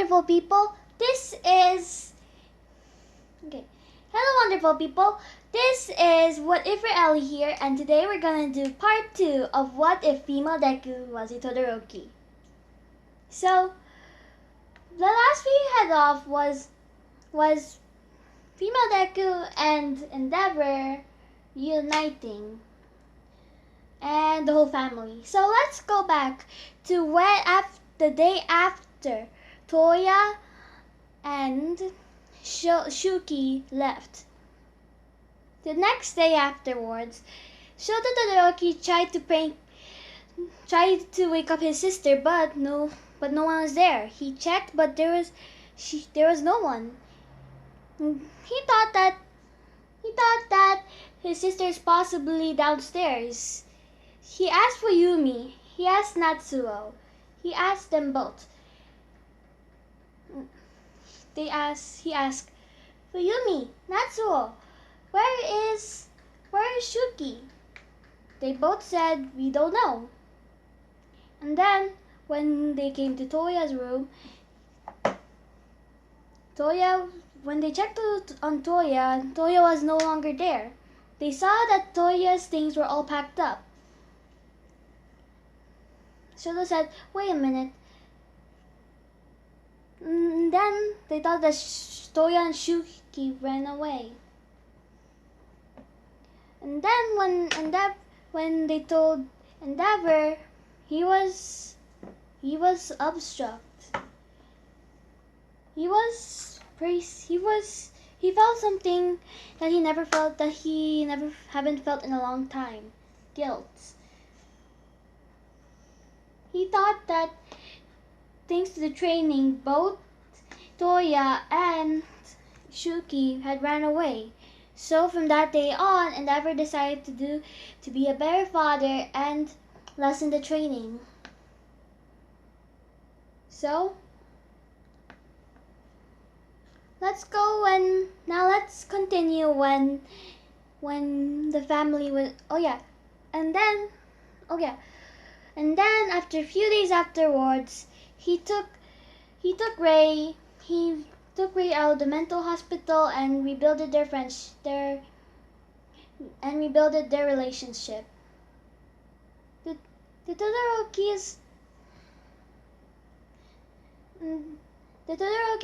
wonderful people. This is okay. Hello, wonderful people. This is What If We're Ellie here, and today we're gonna do part 2 of What If Female Deku was a Todoroki. So, the last we had off was Female Deku and Endeavor uniting, and the whole family. So let's go back to the day after Toya and Shuki left. The next day afterwards, Shota Todoroki tried to wake up his sister, but no one was there. He checked, but there was no one. He thought that his sister is possibly downstairs. He asked for Yumi. He asked Natsuo. He asked them both. He asked for Yumi, Natsuo, where is Shuki? They both said, we don't know. And then when they came to Toya's room, when they checked on Toya was no longer there. They saw that Toya's things were all packed up. Shota said, wait a minute. And then they thought that Toya and Shuki ran away. And then when they told Endeavor, he was obstruct. He felt something that he never haven't felt in a long time. Guilt. He thought that thanks to the training, both Toya and Shuki had ran away. So from that day on, Endeavor decided to be a better father and lessen the training. So let's continue when the family was and then after a few days afterwards, he took Ray out of the mental hospital and rebuilt their relationship. The Todorokis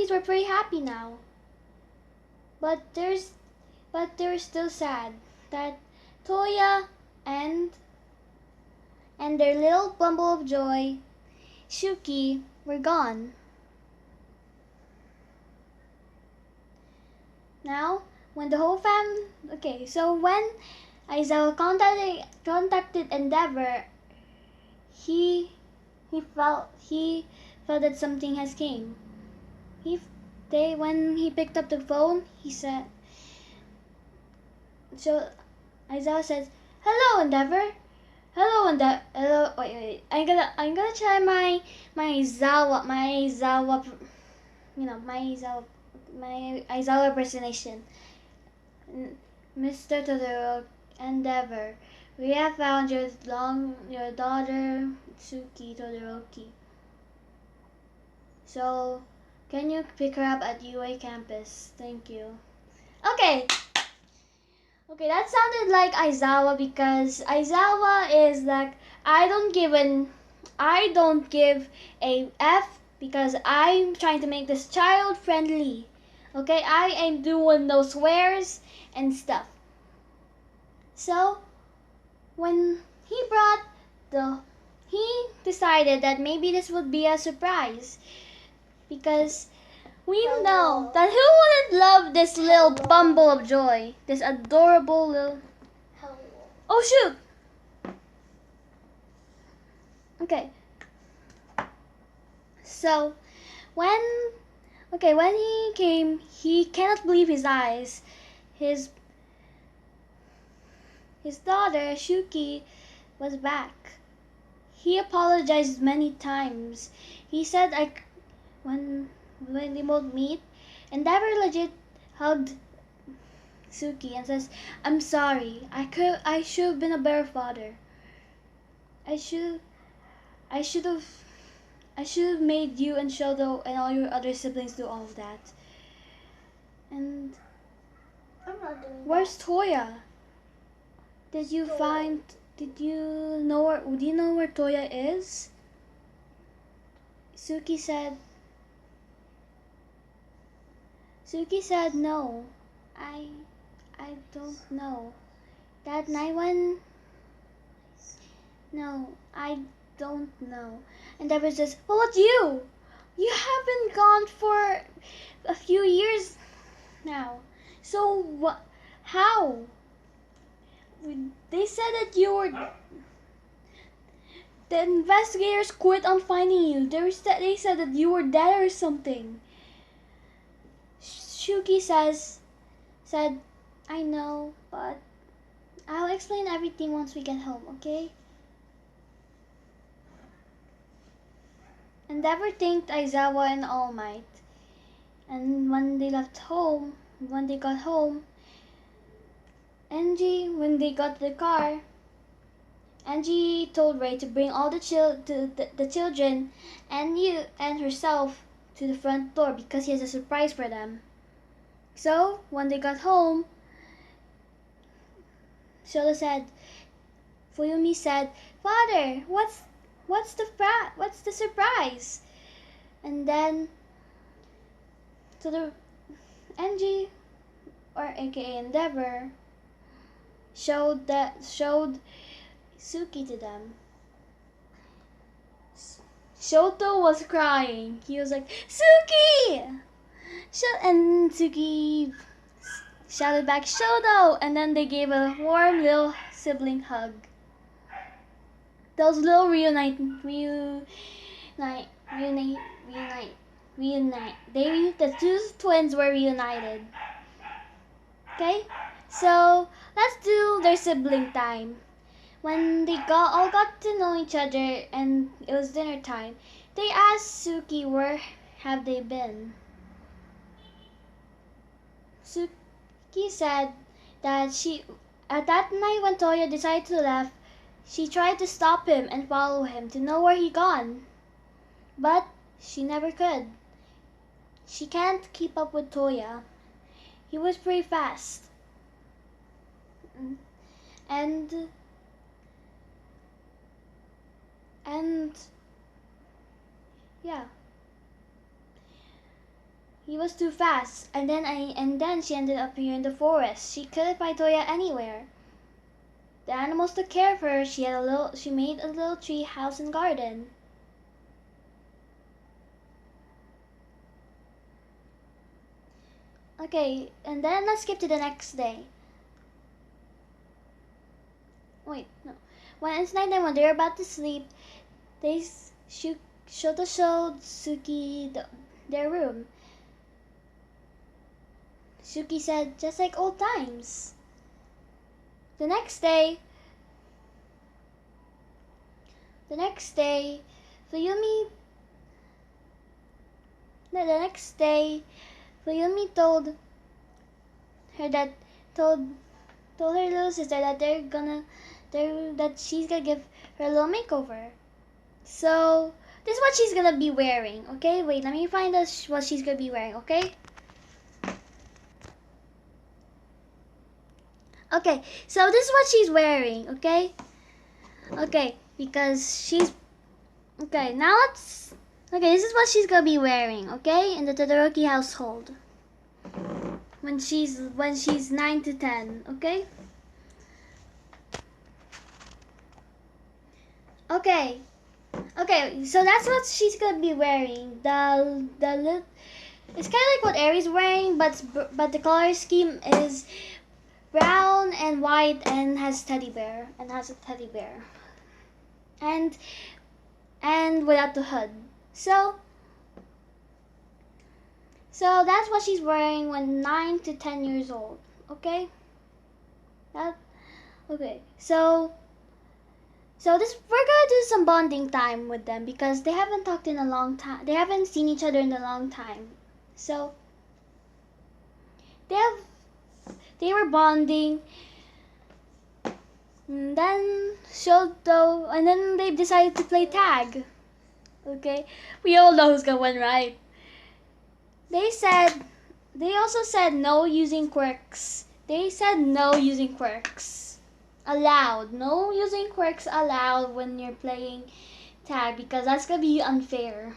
were pretty happy now. But they were still sad that Toya and their little bumble of joy, Shuki, were gone. Now, when the whole so when Aizawa contacted Endeavor, he felt that something has came. When he picked up the phone, he said, so Aizawa says, "Hello, Endeavor. Hello. Wait. I'm gonna try my Aizawa, my Aizawa impersonation. Mr. Todoroki, Endeavor, we have found your daughter Tsuki Todoroki. So, can you pick her up at UA campus? Thank you." Okay, that sounded like Aizawa, because Aizawa is like, I don't give a F because I'm trying to make this child friendly. Okay, I am doing those swears and stuff. So when he decided that maybe this would be a surprise, because we know that who wouldn't love this little bumble of joy, this adorable little. Oh shoot! Okay. So when he came, he cannot believe his eyes. His daughter Shuki was back. He apologized many times. He said, when they both meet, Endeavor legit hugged Suki and says, "I'm sorry. I should have been a better father. I should have I should have made you and Shoto and all your other siblings do all of that. And I'm not doing where's that. Toya? Did you know where Toya is? Suki said no. I don't know. That night when no, I don't know. And Deborah says, well, it's you. You have been gone for a few years now. So what? How? They said that you were. The investigators quit on finding you. They said that you were dead or something. Shuki said, I know, but I'll explain everything once we get home, okay? Endeavor thanked Aizawa and All Might. And when they got home, when they got to the car, Angie told Ray to bring all the children and herself to the front door because he has a surprise for them. So when they got home, Fuyumi said, "Father, what's the surprise?" And then so the Angie, or aka Endeavor, showed Suki to them. Shoto was crying. He was like, "Suki!" And Suki shouted back, "Shoto!" And then they gave a warm little sibling hug. Those little reunite. The two twins were reunited. Okay, so let's do their sibling time. When they all got to know each other and it was dinner time, they asked Suki where have they been. Suki said that at that night when Toya decided to leave, she tried to stop him and follow him to know where he gone. But she never could. She can't keep up with Toya. He was pretty fast. And yeah, he was too fast. And then she ended up here in the forest. She couldn't find Toya anywhere. The animals took care of her. She made a little tree house and garden. Okay, and then let's skip to the next day. Wait, no. When it's nighttime, when they're about to sleep, Shoto showed Suki their room. Suki said, just like old times. The next day, Fuyumi told her little sister that she's gonna give her a little makeover. So this is what she's gonna be wearing. Okay, wait, let me find out what she's gonna be wearing. Okay. Okay, so this is what she's wearing. Okay, because she's okay. Now let's. Okay, this is what she's gonna be wearing. Okay, in the Todoroki household. When she's 9 to 10. Okay. Okay, so that's what she's gonna be wearing. It's kind of like what Aries wearing, but the color scheme is brown and white and has a teddy bear, and without the hood. So that's what she's wearing when 9 to 10 years old. Okay. So we're gonna do some bonding time with them because they haven't talked in a long time. They haven't seen each other in a long time. So they were bonding. And then they decided to play tag. Okay, we all know who's gonna win, right? They also said no using quirks. They said no using quirks allowed. No using quirks allowed when you're playing tag, because that's gonna be unfair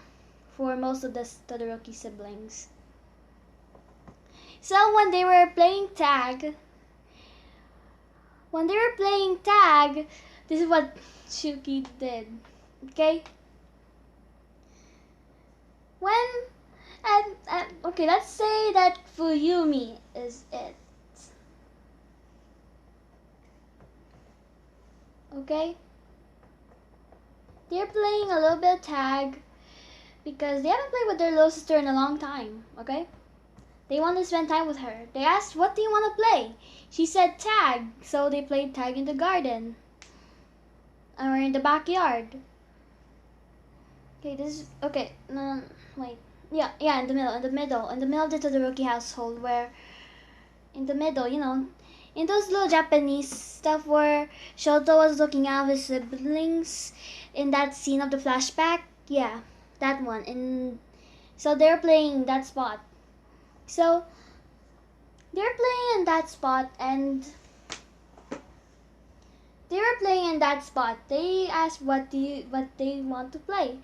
for most of the Todoroki siblings. So when they were playing tag, this is what Shuki did. Okay? Okay, let's say that Fuyumi is it. Okay? They're playing a little bit of tag because they haven't played with their little sister in a long time. Okay? They want to spend time with her. They asked, what do you want to play? She said tag. So they played tag in the garden. Or in the backyard. Okay, this is... Okay, no, wait. Yeah, in the middle of the Todoroki household, where... In the middle, you know. In those little Japanese stuff where Shoto was looking out of his siblings in that scene of the flashback. Yeah, that one. And so they're playing that spot. So they're playing in that spot, and they were playing in that spot. They asked what they want to play.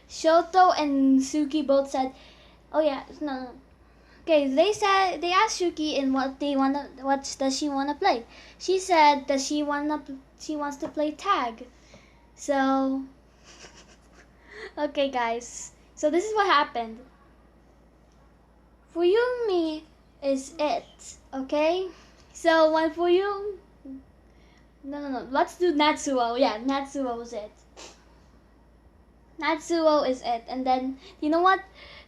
Shoto and Suki both said, "Oh yeah, no." Okay, they asked Suki in what does she wanna play. She said that she wants to play tag. So okay, guys. So this is what happened. Fuyumi is it, okay? So when Fuyumi... No. Let's do Natsuo. Yeah, Natsuo is it. Natsuo is it. And then, you know what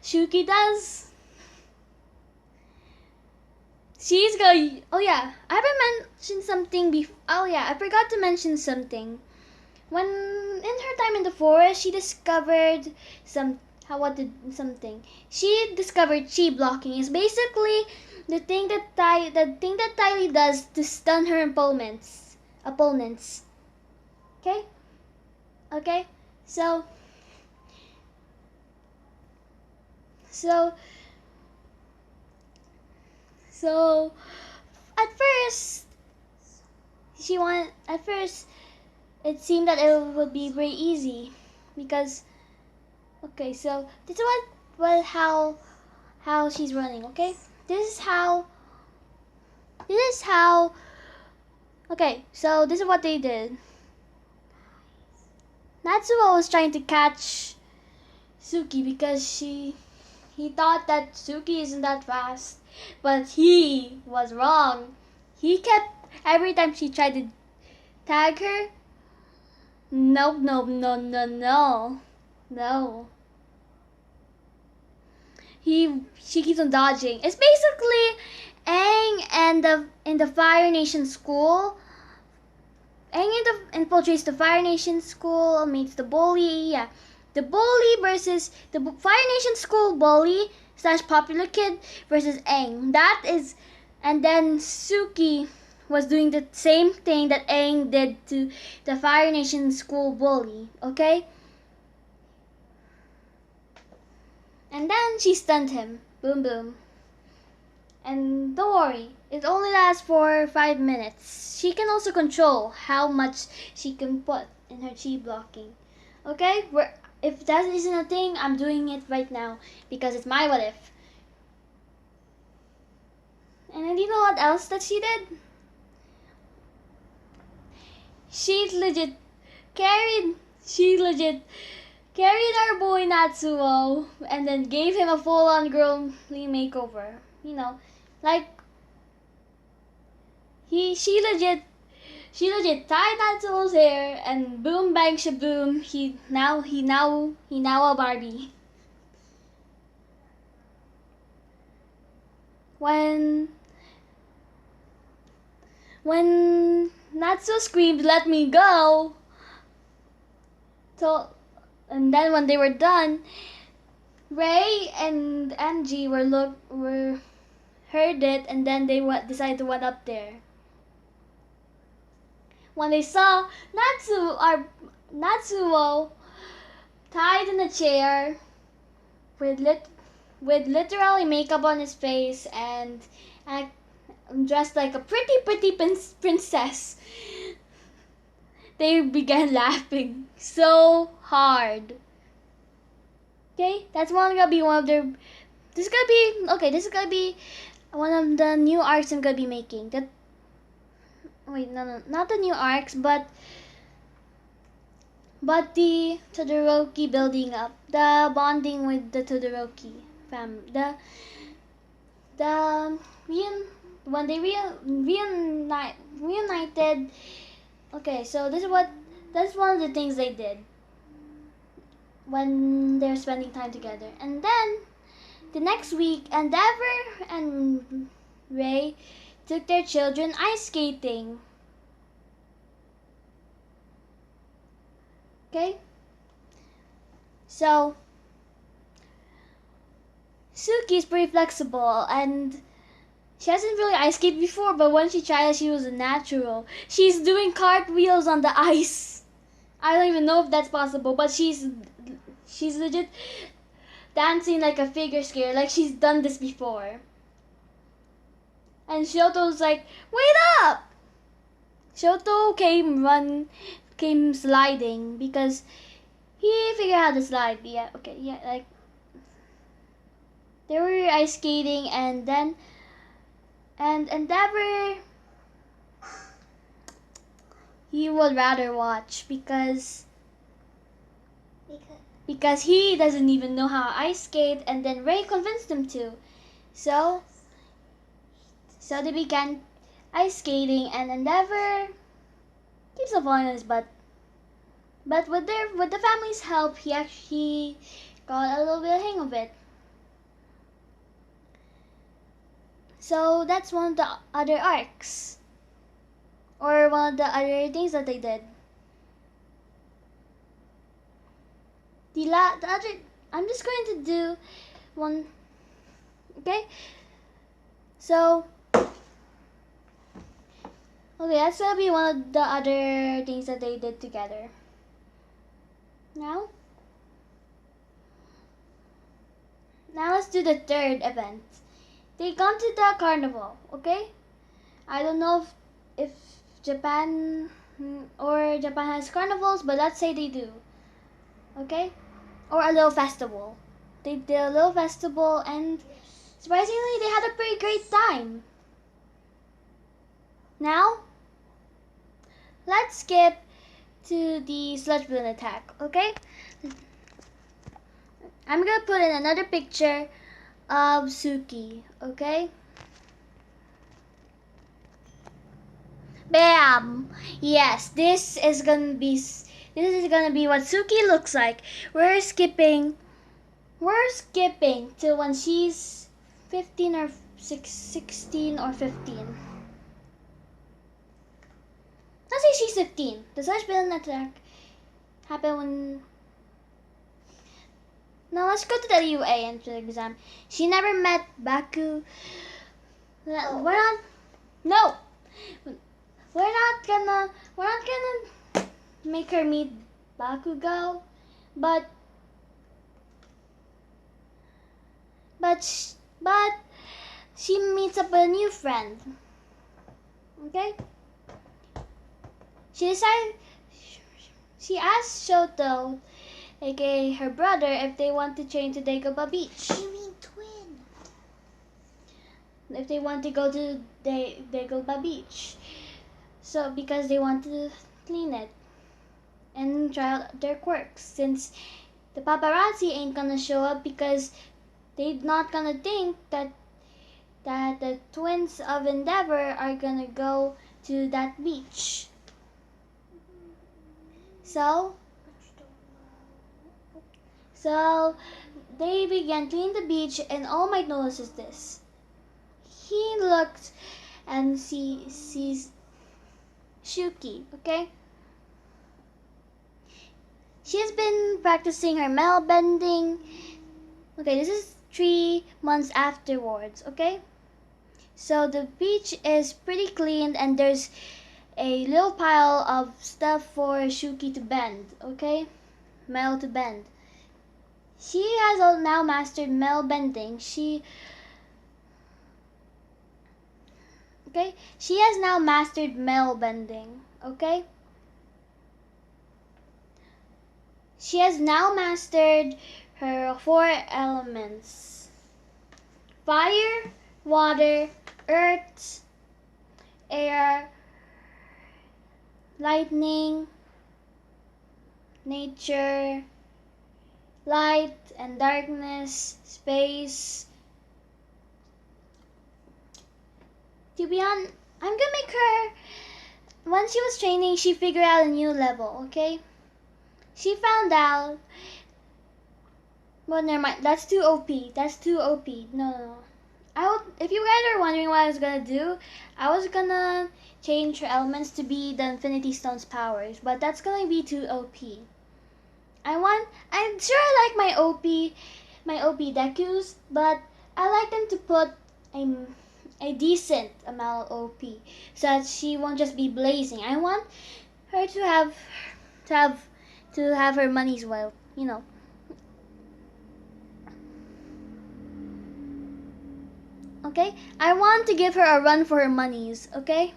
Shuki does? She's going... Oh yeah, I haven't mentioned something Oh yeah, I forgot to mention something. When in her time in the forest, she discovered She discovered chi blocking. Is basically the thing that Tylee does to stun her opponents. Okay. So at first it seemed that it would be very easy because okay, so this is how she's running, okay? This is how okay, so this is what they did. Natsuo was trying to catch Suki because he thought that Suki isn't that fast, but he was wrong. He kept, every time she tried to tag her, no. She keeps on dodging. It's basically Aang and in the Fire Nation school. Aang infiltrates the Fire Nation school, meets the bully. Yeah, the bully versus the Fire Nation school bully / popular kid versus Aang. That is, and then Suki was doing the same thing that Aang did to the Fire Nation school bully. Okay. And then she stunned him. Boom, boom. And don't worry, it only lasts for 5 minutes. She can also control how much she can put in her chi blocking. Okay? If that isn't a thing, I'm doing it right now because it's my what if. And then you know what else that she did? She legit carried our boy Natsuo and then gave him a full-on girly makeover. You know, like she legit tied Natsuo's hair and boom bang shaboom. He now a Barbie. When Natsuo screamed, "Let me go!" And then when they were done, Ray and Angie were heard it, and then they decided to went up there. When they saw Natsuo tied in a chair with literally makeup on his face and dressed like a pretty princess. They began laughing so hard. Okay, that's gonna be one of their. This is gonna be okay. This is gonna be one of the new arcs I'm gonna be making. That wait, no, not the new arcs, but the Todoroki building up, the bonding with the Todoroki family, the when they reunited. Okay, so that's one of the things they did when they're spending time together. And then the next week, Endeavor and Ray took their children ice skating. Okay? So Suki's pretty flexible and she hasn't really ice skated before, but when she tried it, she was a natural. She's doing cartwheels on the ice. I don't even know if that's possible, but she's legit dancing like a figure skater, like she's done this before. And Shoto's like, wait up! Shoto came sliding because he figured out how to slide. Yeah, okay, yeah, like they were ice skating and then Endeavor he would rather watch because he doesn't even know how to ice skate, and then Ray convinced him to. So they began ice skating, and Endeavor keeps on falling on his butt. But with the family's help, he actually got a little bit of hang of it. So that's one of the other arcs, or one of the other things that they did. The other, I'm just going to do one. Okay. So okay, that's gonna be one of the other things that they did together. Now let's do the third event. They come to the carnival, okay? I don't know if Japan has carnivals, but let's say they do, okay? Or a little festival. They did a little festival, and surprisingly, they had a pretty great time. Now, let's skip to the sludge balloon attack, okay? I'm gonna put in another picture of Suki, okay? Bam! Yes, this is gonna be what Suki looks like. We're skipping to when she's 15 or 16 or 15. Let's say she's 15. The sludge balloon attack happened when. Now let's go to the UA into the exam. She never met Baku. We're not gonna make her meet Bakugo, but she meets up with a new friend. Okay? She asked Shoto, aka her brother, if they want to train to Dagobah Beach. You mean twin? If they want to go to Dagobah Beach. So because they want to clean it and try out their quirks, since the paparazzi ain't gonna show up because they're not gonna think that the twins of Endeavor are gonna go to that beach. So they began cleaning the beach, and All Might notices this. He looks and sees Shuki, okay? She has been practicing her metal bending. Okay, this is 3 months afterwards, okay? So the beach is pretty clean, and there's a little pile of stuff for Shuki to bend, okay? Metal to bend. She has now mastered metal bending. She has now mastered metal bending. Okay? She has now mastered her 4 elements: fire, water, earth, air, lightning, nature, light and darkness, space. To be honest, I'm gonna make her. When she was training, she figured out a new level, okay? She found out. Well, never mind. That's too OP. That's too OP. No. If you guys are wondering what I was gonna do, I was gonna change her elements to be the Infinity Stone's powers, but that's gonna be too OP. I'm sure I like my OP Dekus, but I like them to put a decent amount of OP so that she won't just be blazing. I want her to have her money's worth, you know. Okay? I want to give her a run for her monies, okay?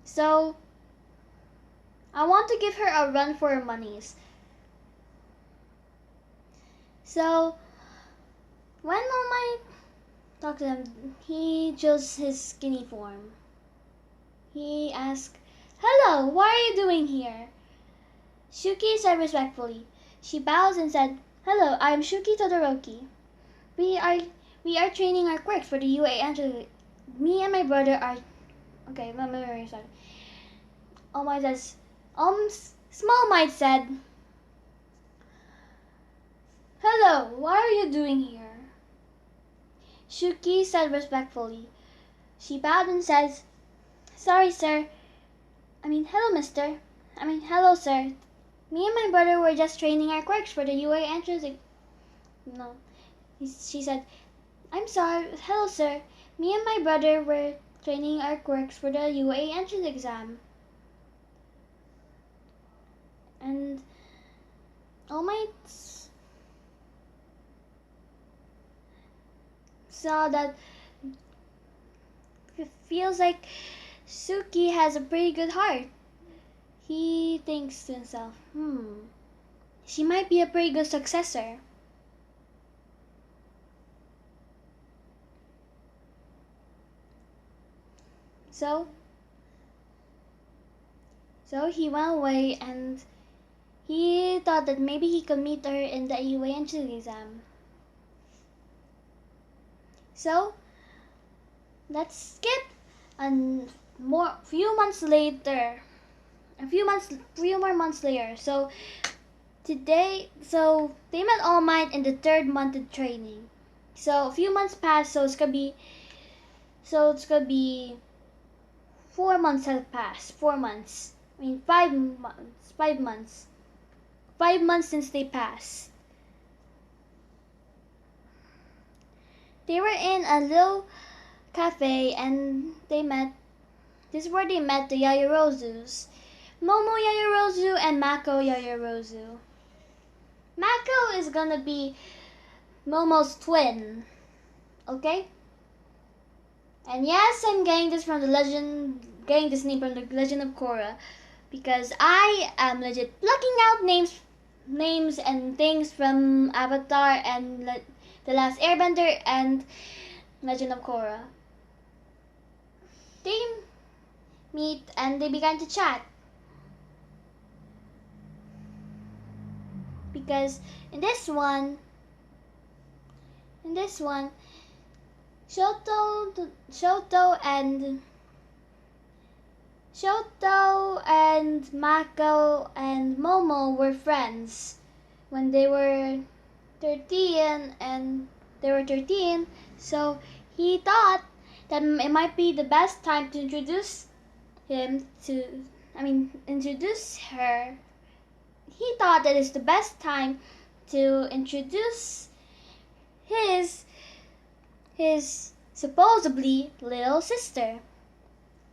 So I want to give her a run for her monies. So when All Might talked to him, he chose his skinny form. He asked, "Hello, what are you doing here?" Shuki said respectfully. She bowed and said, "Hello, I am Shuki Todoroki. We are training our quirks for the UA entry. Me and my brother are..." Okay, my memory started. All Might says, Small Might said, "Hello, what are you doing here?" Shuki said respectfully. She bowed and says, "Sorry, sir. Hello, sir. Me and my brother were just training our quirks for the UA entrance." No. She said, "I'm sorry. Hello, sir. Me and my brother were training our quirks for the UA entrance exam." And All Might saw that it feels like Suki has a pretty good heart. He thinks to himself, she might be a pretty good successor. So he went away and he thought that maybe he could meet her in the UA entrance exam. So let's skip a few more months later. So they met All Might in the 3rd month of training. So a few months passed, so it's gonna be 4 months have passed. 4 months. 5 months. 5 months. 5 months since they passed. They were in a little cafe and this is where they met the Yaoyorozus. Momo Yaoyorozu and Mako Yaoyorozu. Mako is gonna be Momo's twin. Okay? And yes, I'm getting this name from the Legend of Korra, because I am legit plucking out names and things from Avatar and The Last Airbender and Legend of Korra. They meet and they began to chat. Because in this one, Shoto and Mako and Momo were friends when they were 13, so he thought that it might be the best time to introduce her. He thought that it's the best time to introduce his supposedly little sister.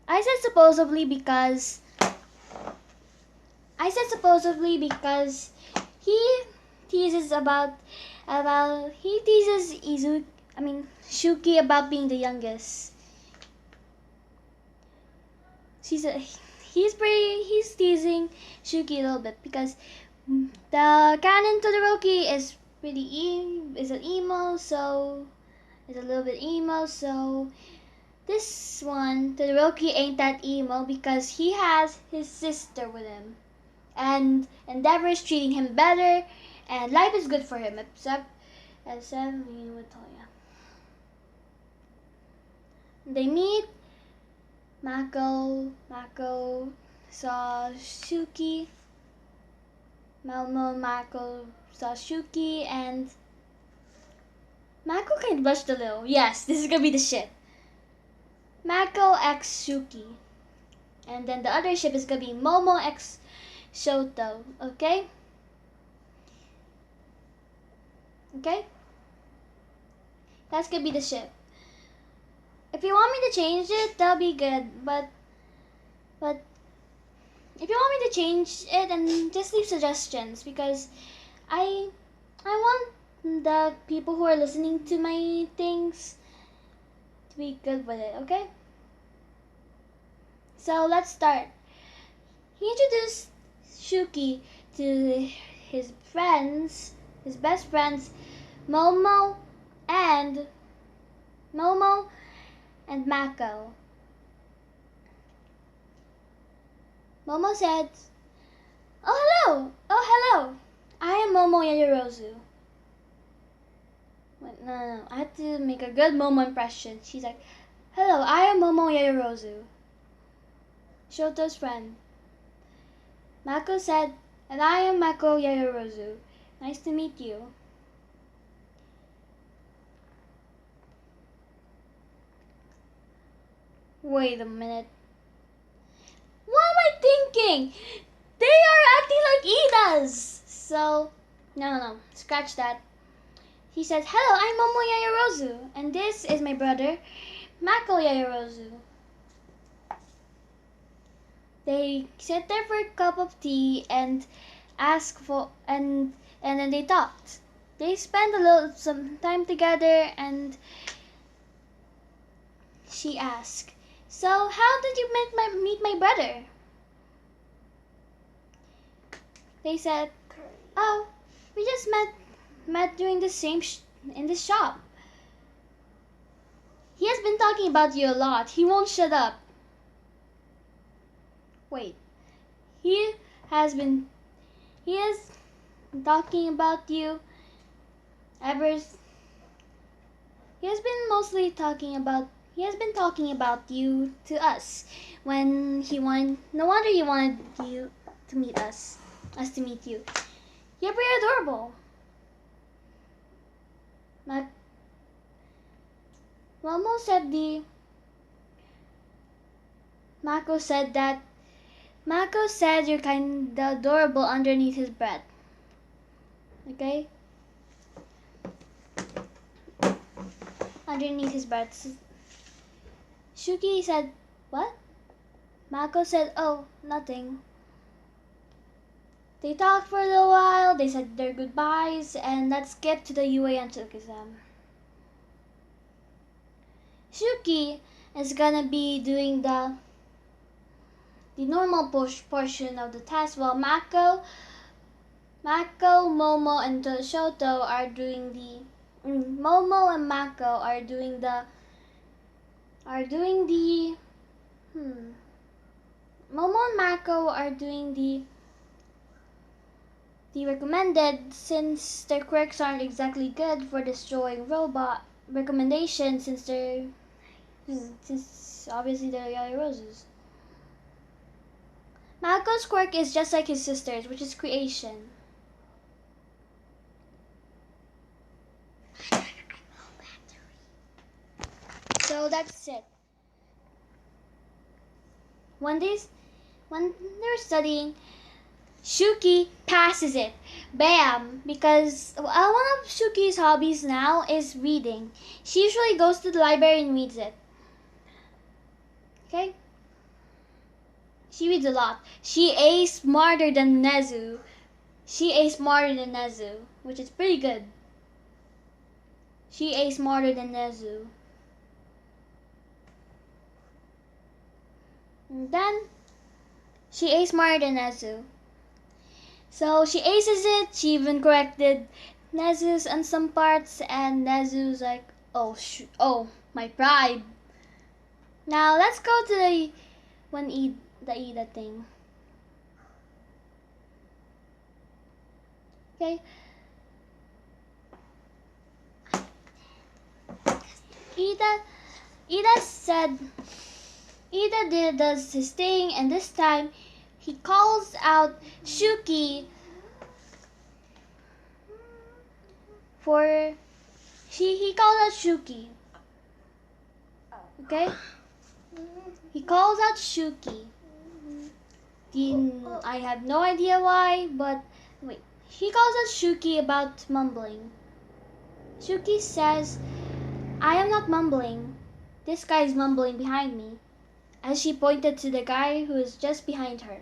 I said supposedly because he teases Shuki about being the youngest. He's teasing Shuki a little bit because the canon Todoroki is is an emo, so is a little bit emo. So this one Todoroki ain't that emo because he has his sister with him, and Endeavor is treating him better, and life is good for him except with Toya. They meet. Mako saw Shuki. Mako saw Shuki, and Mako kind of blushed a little. Yes, this is gonna be the ship. Mako x Shuki. And then the other ship is gonna be Momo x Shoto. Okay? Okay? That's gonna be the ship. If you want me to change it, that'll be good. But if you want me to change it, then just leave suggestions because I want the people who are listening to my things to be good with it. Okay? So let's start. He introduced Shuki to his friends, his best friends, Momo and Mako. Momo said, "Oh hello! I am Momo Yayorozu." Wait, no. I had to make a good Momo impression. She's like, "Hello, I am Momo Yayorozu, Shoto's friend." Mako said, "And I am Mako Yayorozu. Nice to meet you." Wait a minute. What am I thinking? They are acting like Idas. So, no. Scratch that. He says, "Hello, I'm Momo Yayorozu. And this is my brother, Mako Yayorozu." They sit there for a cup of tea and ask for and then they talked. They spent some time together, and she asked, "So how did you meet my brother?" They said, "Oh, we just met during the same in the shop. He has been talking about you a lot. He won't shut up." Wait. He has been talking about you ever. He has been talking about you to us when he wanted. No wonder he wanted you to meet us to meet you. You're pretty adorable. Mako said you're kinda adorable underneath his breath. Okay? Underneath his breath. Shuki said, "What?" Mako said, "Oh, nothing." They talked for a little while, they said their goodbyes, and let's get to the UA Antuk exam. Shuki is gonna be doing the normal portion of the test, while Mako, Momo, and Shoto are doing Momo and Mako are doing the Momo and Mako are doing the recommended, since their quirks aren't exactly good for destroying robot. Recommendation, since obviously they're Yairozus. Mako's quirk is just like his sister's, which is creation. So that's it. When they're studying, Shuki passes it. Bam! Because one of Shuki's hobbies now is reading. She usually goes to the library and reads it. Okay? She reads a lot. She is smarter than Nezu. which is pretty good. She A smarter than Nezu. And then she A smarter than Nezu. So she aces it. She even corrected Nezu's on some parts, and Nezu's like, oh, my pride. Now let's go to the Ida thing. Okay. Ida does his thing, and this time he calls out Shuki he calls out Shuki. Okay? He calls out Shuki. I have no idea why, but wait. He calls out Shuki about mumbling. Shuki says, I am not mumbling. This guy is mumbling behind me, as she pointed to the guy who is just behind her.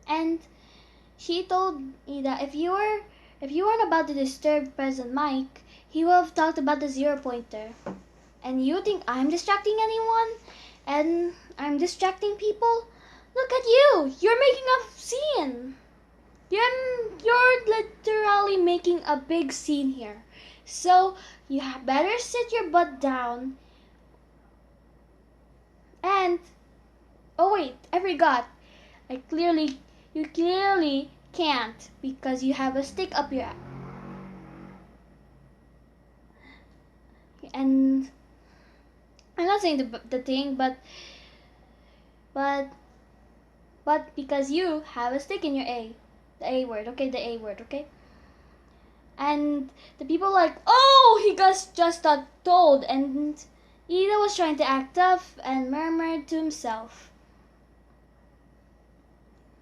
And she told Ida, if you weren't about to disturb President Mike, he would have talked about the 0-pointer. And you think I'm distracting anyone? And I'm distracting people? Look at you! You're making a scene! You're literally making a big scene here. So you better sit your butt down. And oh wait, I forgot. You clearly can't because you have a stick up your ass. And I'm not saying the thing, but because you have a stick in your the A word, okay? And the people like, oh, he just got told, and Ida was trying to act tough and murmured to himself.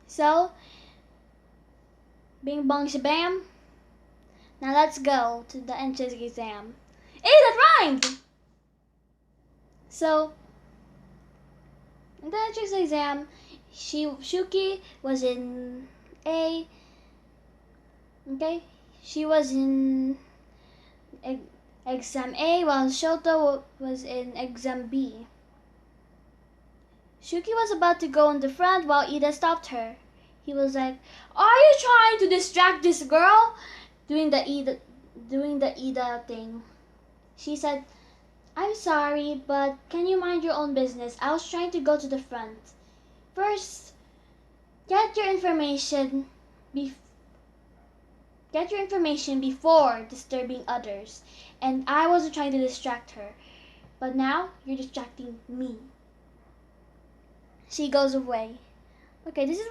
So, bing bong shabam. Now let's go to the entrance exam. Hey, that rhymed! So, in the entrance exam, Shuki was in A. Okay, she was in exam A, while Shoto was in exam B. Shuki was about to go in the front while Ida stopped her. He was like, "Are you trying to distract this girl?" Doing the Ida thing. She said, "I'm sorry, but can you mind your own business? I was trying to go to the front. First, get your information before disturbing others. And I wasn't trying to distract her. But now you're distracting me." She goes away. Okay, this is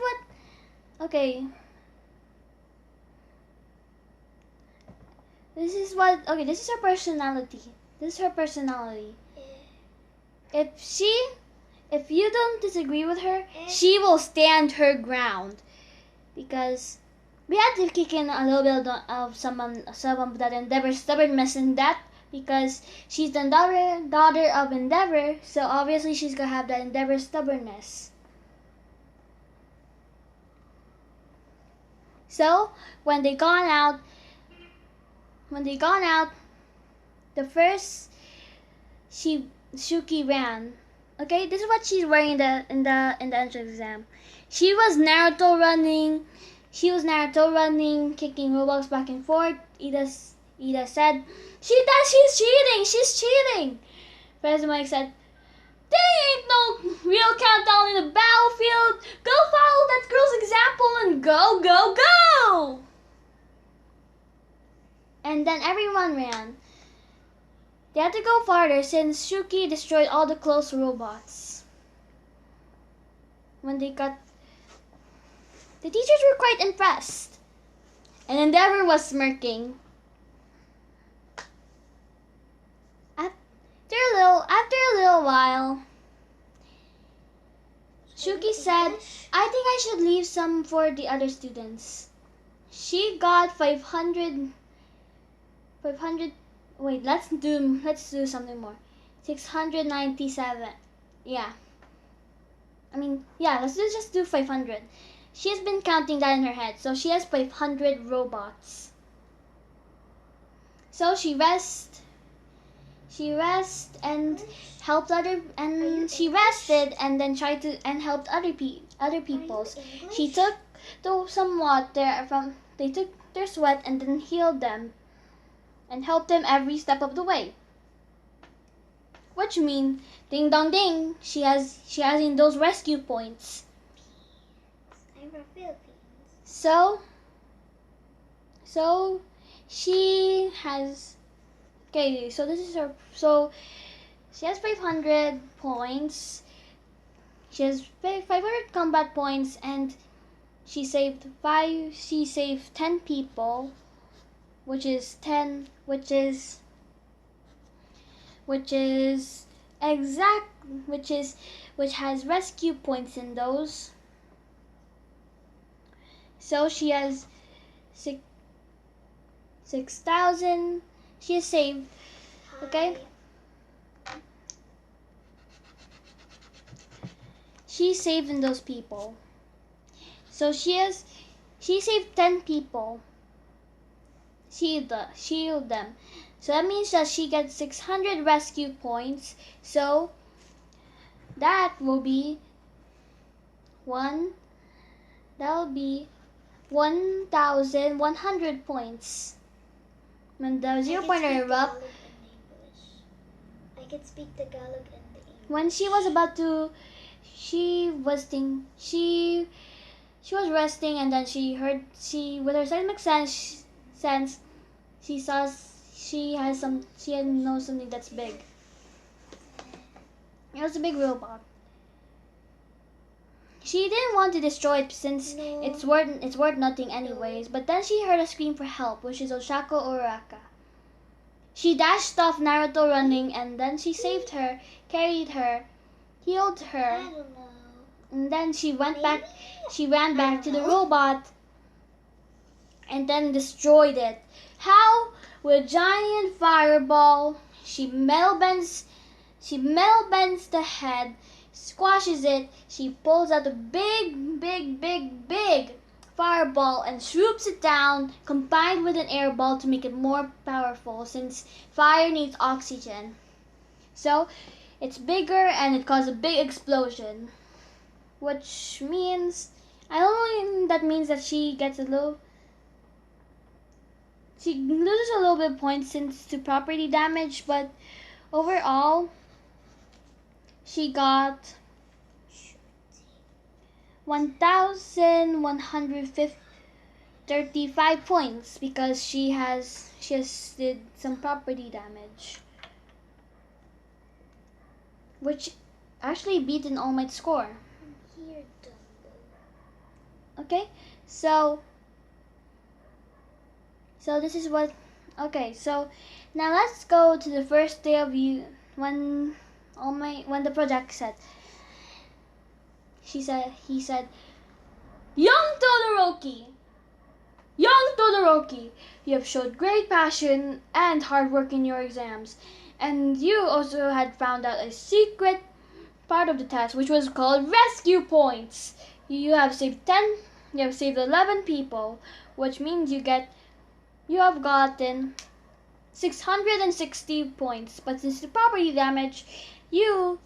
her personality. This is her personality. If you don't disagree with her, she will stand her ground. Because we had to kick in a little bit of someone that Endeavor stubbornness in that, because she's the daughter of Endeavor, so obviously she's gonna have that Endeavor stubbornness. So when they gone out, the first Shuki ran. Okay, this is what she's wearing in the entrance exam. She was Naruto running, kicking Robux back and forth. Ida said, she's cheating. President Mike said, there ain't no real countdown in the battlefield. Go follow that girl's example and go, go, go. And then everyone ran. They had to go farther since Shuki destroyed all the close robots. When they got... The teachers were quite impressed. And Endeavor was smirking. After a little while, Shuki said, I think I should leave some for the other students. She got 500. Wait, let's do something more. 697. Yeah. Let's just do 500. she has been counting that in her head. So she has 500 robots. So she rests and helped she rested and then tried to and helped other peoples. She took some water from they took their sweat and then healed them and helped them every step of the way. Which means ding dong ding, she has in those rescue points. I'm from Philippines. So she has so this is her she has 500 points. She has 500 combat points and she saved 10 people, which has rescue points in those. So she has 6,000. She has saved. Okay. She saved in those people. So she saved 10 people. Shield them. So that means that she gets 600 rescue points. So that will be 1,100 points. When the 0 pointer erupts, I can speak Tagalog and English. When she was about to, she was resting, and then with her seismic sense, she saw she knows something that's big. It was a big robot. She didn't want to destroy it since it's worth nothing anyways. But then she heard a scream for help, which is Oshako Uraka. She dashed off Naruto running, and then she saved her, carried her, healed her. I don't know. And then she ran back to the robot and then destroyed it. How? With a giant fireball. She metal bends the head, squashes it. She pulls out a big fireball and swoops it down, combined with an air ball to make it more powerful since fire needs oxygen. So it's bigger and it caused a big explosion. Which means, I don't know, that means that she loses a little bit of points since to property damage, but overall she got 1,135 points because she did some property damage, which actually beat an All Might score. Here, Dumbo. Okay, so this is what. Okay, so now let's go to the first day of when the project said. He said, young Todoroki, you have showed great passion and hard work in your exams, and you also had found out a secret part of the test, which was called rescue points. You have saved 11 people, which means you have gotten 660 points. But since the property damage, you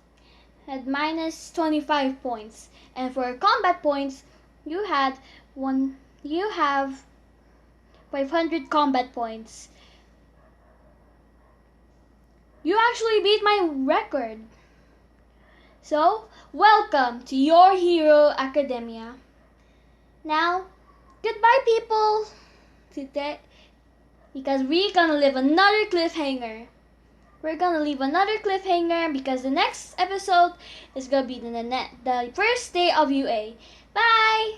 had minus 25 points. And for combat points, you have 500 combat points. You actually beat my record. So, welcome to Your Hero Academia. Now, goodbye people. Today, because we're gonna leave another cliffhanger. Because the next episode is gonna be the first day of UA. Bye!